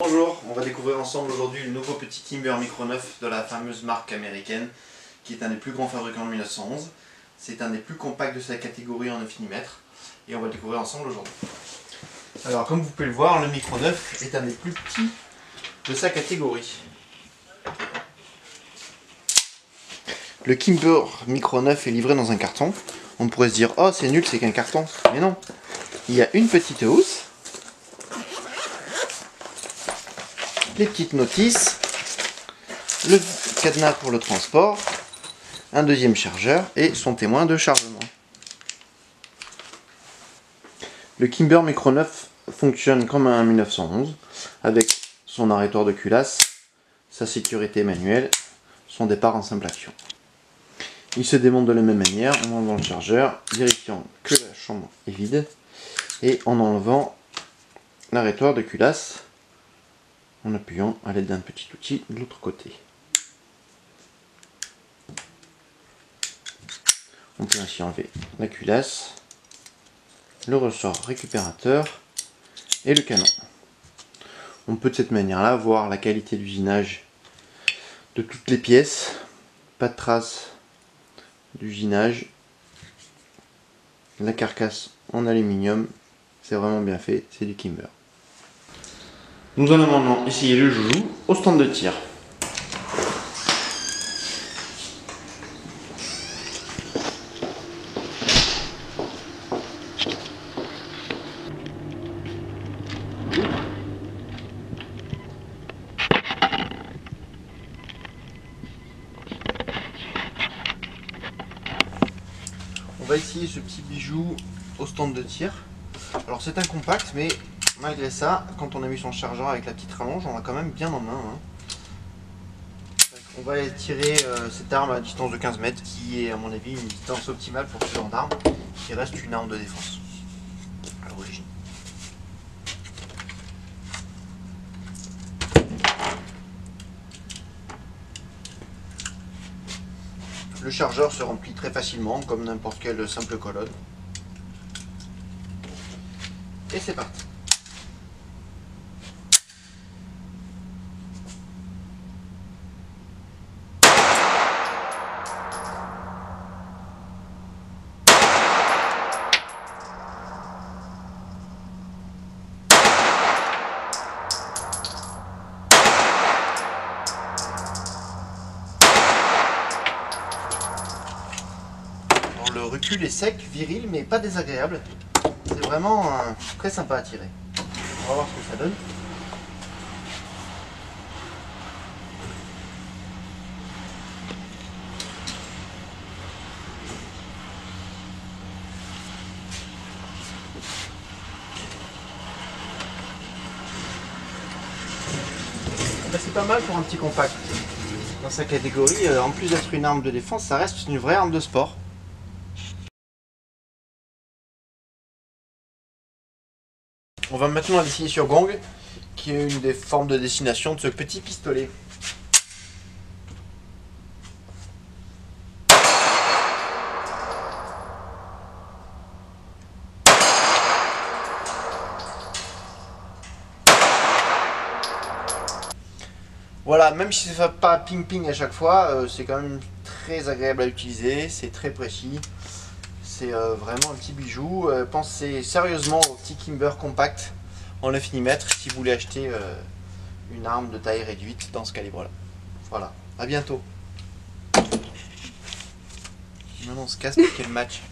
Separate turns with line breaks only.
Bonjour, on va découvrir ensemble aujourd'hui le nouveau petit Kimber Micro 9 de la fameuse marque américaine qui est un des plus grands fabricants de 1911. C'est un des plus compacts de sa catégorie en 9 mm et on va le découvrir ensemble aujourd'hui. Alors comme vous pouvez le voir, le Micro 9 est un des plus petits de sa catégorie. Le Kimber Micro 9 est livré dans un carton. On pourrait se dire « Oh c'est nul, c'est qu'un carton ». Mais non, il y a une petite housse, les petites notices, le cadenas pour le transport, un deuxième chargeur et son témoin de chargement. Le Kimber Micro 9 fonctionne comme un 1911 avec son arrêtoir de culasse, sa sécurité manuelle, son départ en simple action. Il se démonte de la même manière en enlevant le chargeur, vérifiant que la chambre est vide et en enlevant l'arrêtoir de culasse en appuyant à l'aide d'un petit outil de l'autre côté. On peut ainsi enlever la culasse, le ressort récupérateur et le canon. On peut de cette manière-là voir la qualité d'usinage de toutes les pièces, pas de traces d'usinage, la carcasse en aluminium, c'est vraiment bien fait, c'est du Kimber. Nous allons maintenant essayer le joujou au stand de tir. On va essayer ce petit bijou au stand de tir. Alors c'est un compact, mais malgré ça, quand on a mis son chargeur avec la petite rallonge, on l'a quand même bien en main. On va tirer cette arme à distance de 15 mètres, qui est à mon avis une distance optimale pour ce genre d'arme, qui reste une arme de défense à l'origine. Le chargeur se remplit très facilement, comme n'importe quelle simple colonne. Et c'est parti. Le recul est sec, viril, mais pas désagréable. C'est vraiment très sympa à tirer. On va voir ce que ça donne. C'est pas mal pour un petit compact. Dans sa catégorie, en plus d'être une arme de défense, ça reste une vraie arme de sport. On va maintenant l'essayer sur gong, qui est une des formes de destination de ce petit pistolet. Voilà, même si ça ne fait pas ping-ping à chaque fois, c'est quand même très agréable à utiliser, c'est très précis. C'est vraiment un petit bijou. Pensez sérieusement au petit Kimber compact en 9 mm si vous voulez acheter une arme de taille réduite dans ce calibre-là. Voilà, à bientôt. Maintenant on se casse pour quel match.